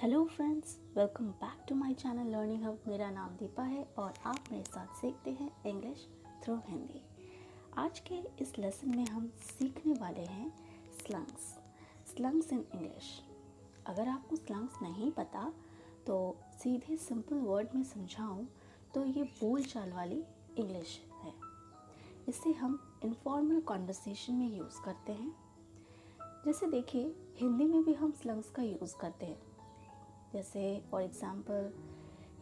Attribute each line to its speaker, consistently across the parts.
Speaker 1: Hello friends, welcome back to my channel learning hub. मेरा नाम दीपा है और आप मेरे साथ सीखते हैं इंग्लिश थ्रू हिंदी। आज के इस लेसन में हम सीखने वाले हैं स्लंग्स इन इंग्लिश। अगर आपको स्लंग्स नहीं पता तो सीधे सिंपल वर्ड में समझाऊं तो ये बोल चाल वाली इंग्लिश है। इसे हम इनफॉर्मल कॉन्वर्सेशन में यूज़ करते हैं। जैसे देखिए, हिंदी में भी हम स्लंग्स का यूज़ करते हैं। जैसे फॉर एग्ज़ाम्पल,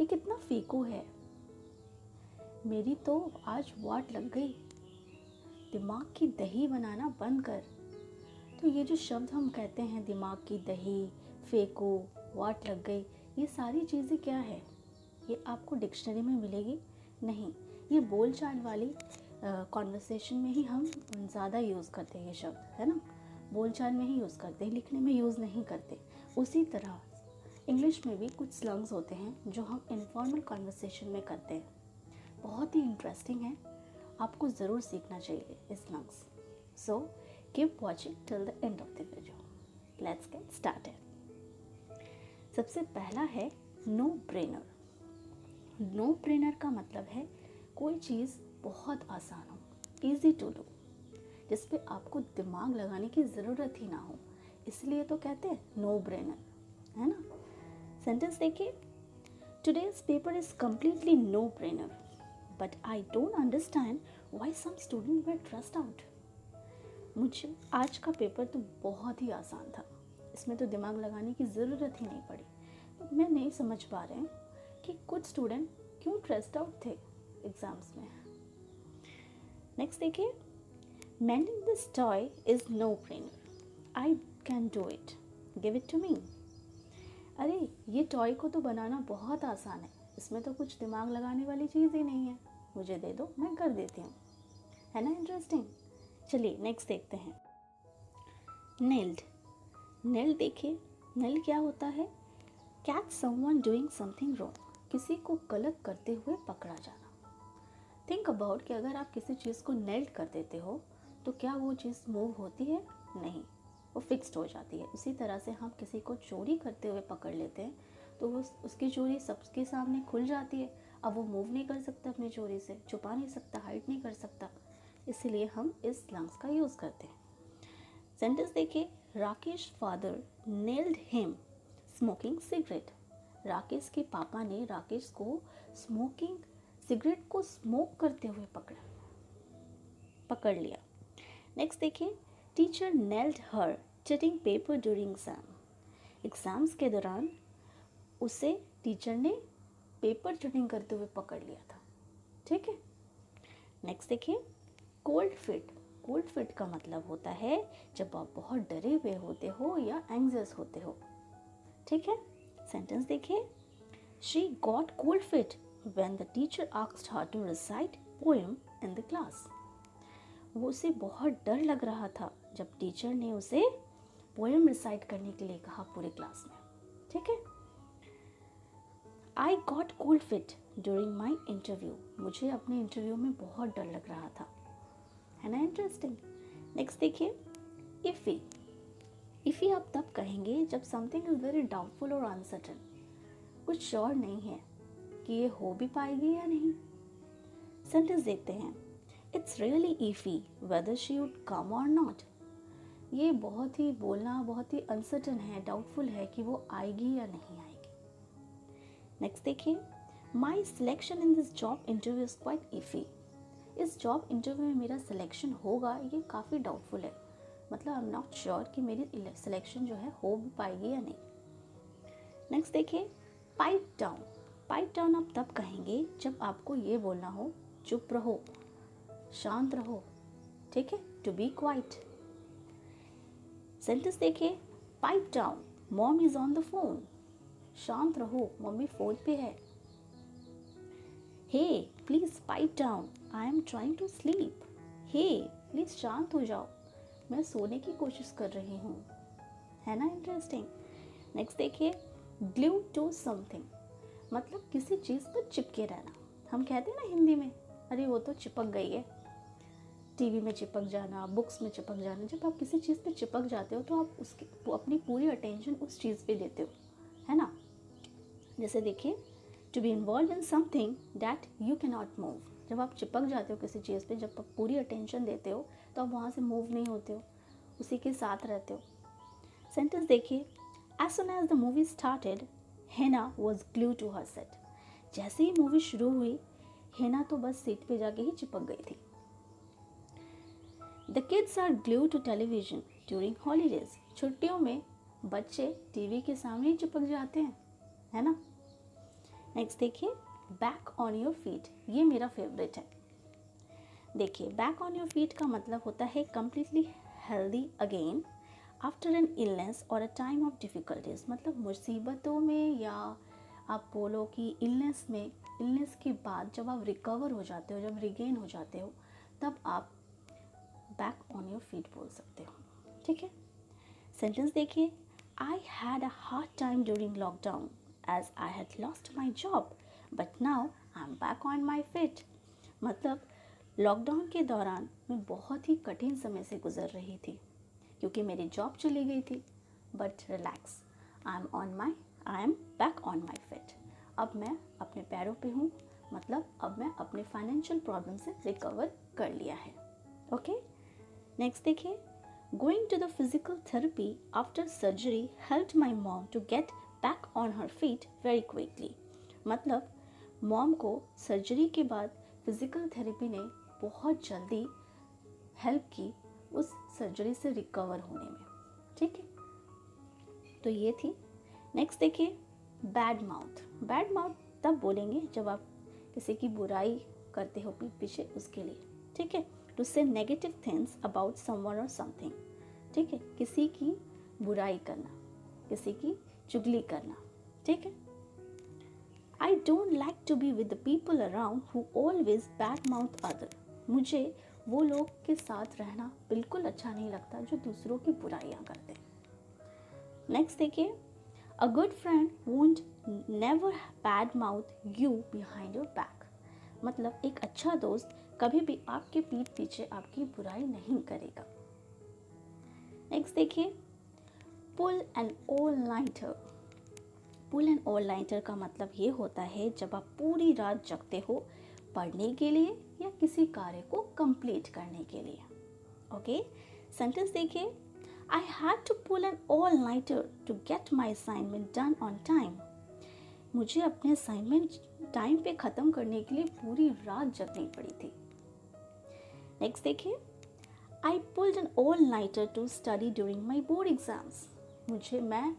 Speaker 1: ये कितना फीकू है, मेरी तो आज वाट लग गई, दिमाग की दही बनाना बंद कर। तो ये जो शब्द हम कहते हैं, दिमाग की दही, फेंको, वाट लग गई, ये सारी चीज़ें क्या है? ये आपको डिक्शनरी में मिलेगी नहीं। ये बोलचाल वाली कॉन्वर्सेशन में ही हम ज़्यादा यूज़ करते हैं ये शब्द, है ना। बोलचाल में ही यूज़ करते हैं, लिखने में यूज़ नहीं करते। उसी तरह इंग्लिश में भी कुछ स्लंग्स होते हैं जो हम इनफॉर्मल कॉन्वर्सेशन में करते हैं। बहुत ही इंटरेस्टिंग है, आपको ज़रूर सीखना चाहिए इस slangs. So keep watching till the end of the video. Let's get started. सबसे पहला है नो ब्रेनर। नो ब्रेनर का मतलब है कोई चीज़ बहुत आसान हो, ईजी टू डू, जिस पे आपको दिमाग लगाने की ज़रूरत ही ना हो, इसलिए तो कहते हैं नो ब्रेनर, है ना। सेंटेंस देखिए, today's paper is completely no brainer but I don't understand why some student were stressed out. मुझे आज का पेपर तो बहुत ही आसान था, इसमें तो दिमाग लगाने की ज़रूरत ही नहीं पड़ी। मैं नहीं समझ पा रहे हैं कि कुछ स्टूडेंट क्यों ट्रस्ट आउट थे एग्ज़ाम्स में। नेक्स्ट देखिए, mending this toy is no brainer, I can do it, give it to me. अरे, ये टॉय को तो बनाना बहुत आसान है, इसमें तो कुछ दिमाग लगाने वाली चीज़ ही नहीं है, मुझे दे दो, मैं कर देती हूँ। है ना इंटरेस्टिंग। चलिए नेक्स्ट देखते हैं। नेल्ड। नेल्ड देखिए, नेल्ड क्या होता है? Catch someone doing something wrong, किसी को गलत करते हुए पकड़ा जाना। थिंक अबाउट कि अगर आप किसी चीज़ को नेल्ड कर देते हो तो क्या वो चीज़ मूव होती है? नहीं, वो फिक्स्ड हो जाती है। उसी तरह से हम किसी को चोरी करते हुए पकड़ लेते हैं तो वो उसकी चोरी सबके सामने खुल जाती है। अब वो मूव नहीं कर सकता, अपनी चोरी से छुपा नहीं सकता, हाइड नहीं कर सकता, इसलिए हम इस स्लंग्स का यूज़ करते हैं। सेंटेंस देखिए, Rakesh father nailed him smoking cigarette. Rakesh के पापा ने राकेश को स्मोकिंग सिगरेट को स्मोक करते हुए पकड़ लिया। नेक्स्ट देखिए, टीचर नेल्ड हर चीटिंग पेपर ड्यूरिंग एग्जाम्स के दौरान उसे टीचर ने पेपर चीटिंग करते हुए पकड़ लिया था। ठीक है। नेक्स्ट देखिए, कोल्ड फिट। कोल्ड फिट का मतलब होता है जब आप बहुत डरे हुए होते हो या एंग्जियस होते हो। ठीक है। सेंटेंस देखिए, she got cold feet when the teacher asked her to recite poem in the class. वो उसे बहुत डर लग रहा था जब टीचर ने उसे पोएम रिसाइट करने के लिए कहा पूरे क्लास में। ठीक है। I got cold fit during my interview, मुझे अपने इंटरव्यू में बहुत डर लग रहा था। है ना इंटरेस्टिंग। नेक्स्ट देखिए, इफ़ी। इफ़ी आप तब कहेंगे जब समथिंग इज़ वेरी डाउटफुल और अनसर्टन, कुछ श्योर नहीं है कि ये हो भी पाएगी या नहीं। सेंटेंस देखते हैं, it's really iffy whether she would come और नॉट। ये बहुत ही बोलना बहुत ही अनसर्टन है, डाउटफुल है कि वो आएगी या नहीं आएगी। नेक्स्ट देखिए, my selection in this job interview is quite iffy. इस जॉब इंटरव्यू में मेरा सिलेक्शन होगा ये काफ़ी डाउटफुल है, मतलब आई एम नॉट श्योर कि मेरी सिलेक्शन जो है हो भी पाएगी या नहीं। नेक्स्ट देखिए, पाइप डाउन। पाइप डाउन आप तब कहेंगे जब आपको ये बोलना हो चुप रहो, शांत रहो। ठीक है, टू बी क्वाइट। सेंटेंस देखिए, pipe down mom is on the phone. शांत रहो, मम्मी फोन पे है। Hey please pipe down, I am trying to sleep. Hey please शांत हो जाओ, मैं सोने की कोशिश कर रही हूँ। है ना इंटरेस्टिंग। नेक्स्ट देखिए, ग्लू टू समथिंग, मतलब किसी चीज़ पर चिपके रहना। हम कहते हैं ना हिंदी में, अरे वो तो चिपक गई है। टीवी में चिपक जाना, बुक्स में चिपक जाना। जब आप किसी चीज़ पे चिपक जाते हो तो आप अपनी पूरी अटेंशन उस चीज़ पे देते हो, है ना। जैसे देखिए, to be involve in something that you can not move. जब आप चिपक जाते हो किसी चीज़ पे, जब आप पूरी अटेंशन देते हो तो आप वहाँ से मूव नहीं होते हो, उसी के साथ रहते हो। सेंटेंस देखिए, as soon as the movie started Hena was glue to her seat. जैसे ही मूवी शुरू हुई, हेना तो बस सीट पे जाके ही चिपक गई थी। The kids are glue to television during holidays. छुट्टियों में बच्चे टीवी के सामने ही चिपक जाते हैं, है ना। नेक्स्ट देखिए, बैक ऑन योर फीट। ये मेरा फेवरेट है। देखिए, बैक ऑन योर फीट का मतलब होता है completely healthy again after an illness और अ टाइम ऑफ डिफ़िकल्टीज। मतलब मुसीबतों में, या आप बोलो कि इलनेस में, इलनेस के बाद जब आप रिकवर हो जाते हो, जब रिगेन हो जाते हो, तब आप बैक ऑन योर फीट बोल सकते हो। ठीक है। सेंटेंस देखिए, I had a hard time during lockdown as I had lost my job but now I am back on my feet. मतलब लॉकडाउन के दौरान मैं बहुत ही कठिन समय से गुजर रही थी क्योंकि मेरी जॉब चली गई थी। But relax, I am back on my feet. अब मैं अपने पैरों पे हूँ, मतलब अब मैं अपने फाइनेंशियल प्रॉब्लम से रिकवर कर लिया है। ओके। नेक्स्ट देखिए, going to the physical therapy after surgery helped my mom to get back on her feet very quickly. मतलब मॉम को सर्जरी के बाद फिजिकल थेरेपी ने बहुत जल्दी हेल्प की उस सर्जरी से रिकवर होने में। ठीक है, तो ये थी। नेक्स्ट देखिए, बैड माउथ। बैड माउथ तब बोलेंगे जब आप किसी की बुराई करते हो पीठ पीछे, उसके लिए। ठीक है, टू से नेगेटिव थिंग्स अबाउट समवन और समथिंग। ठीक है, किसी की बुराई करना, किसी की चुगली करना। ठीक है। I don't like to be with the people around who always bad mouth other. मुझे वो लोग के साथ रहना बिल्कुल अच्छा नहीं लगता जो दूसरों की बुराइयां करते हैं। नेक्स्ट देखिए, a good friend won't never bad mouth you behind your back. मतलब एक अच्छा दोस्त कभी भी आपके पीठ पीछे आपकी बुराई नहीं करेगा। नेक्स्ट देखिए, पुल an all nighter. Pull an all nighter का मतलब ये होता है जब आप पूरी रात जगते हो पढ़ने के लिए या किसी कार्य को कंप्लीट करने के लिए। ओके। सेंटेंस देखिए, I had to pull an all nighter to get my assignment done on time. मुझे अपने असाइनमेंट टाइम पे ख़त्म करने के लिए पूरी रात जगनी पड़ी थी। नेक्स्ट देखिए, I pulled an all nighter to study during my board exams. मैं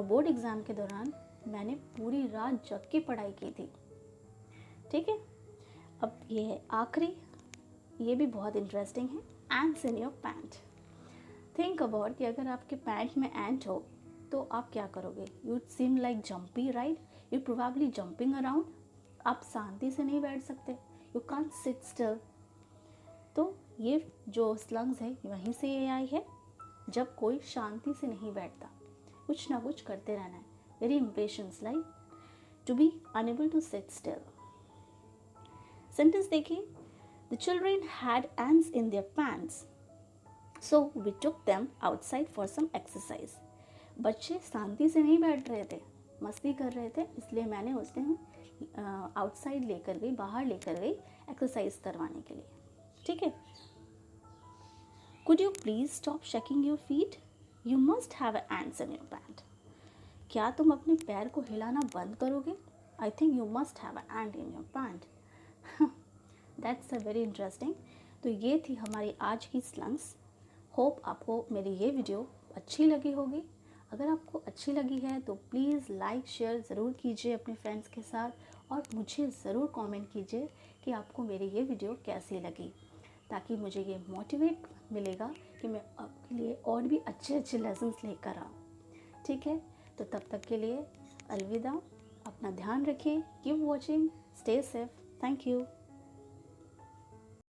Speaker 1: बोर्ड एग्ज़ाम के दौरान मैंने पूरी रात जग के पढ़ाई की थी। ठीक है। अब ये है आखिरी, ये भी बहुत इंटरेस्टिंग है, ants in your pant. Think about कि अगर आपके पैंट में एंट हो तो आप क्या करोगे। You seem like jumpy, right. You probably jumping around. आप शांति से नहीं बैठ सकते, यू कांट सिट स्टिल। तो ये जो स्लंग्स है वहीं से ये आई है, जब कोई शांति से नहीं बैठता, कुछ ना कुछ करते रहना है। Very impatience, like to be unable to sit still. Sentence देखिए, the children had ants in their pants, so we took them outside for some exercise. बच्चे शांति से नहीं बैठ रहे थे, मस्ती कर रहे थे, इसलिए मैंने उस दिन आउटसाइड लेकर गई, बाहर लेकर गई एक्सरसाइज करवाने के लिए। ठीक है। Could you please stop shaking your feet? You must have ants in your pant. क्या तुम अपने पैर को हिलाना बंद करोगे? I think you must have an ant in your pant. That's a very interesting. तो ये थी हमारी आज की स्लंग्स। होप आपको मेरी ये वीडियो अच्छी लगी होगी। अगर आपको अच्छी लगी है तो प्लीज़ लाइक शेयर ज़रूर कीजिए अपने फ्रेंड्स के साथ, और मुझे ज़रूर कमेंट कीजिए कि आपको मेरी ये वीडियो कैसी लगी, ताकि मुझे ये मोटिवेट मिलेगा कि मैं आपके लिए और भी अच्छे अच्छे लेसन्स लेकर आऊँ। ठीक है, तो तब तक के लिए अलविदा। अपना ध्यान रखिए। Keep watching, stay safe. Thank you.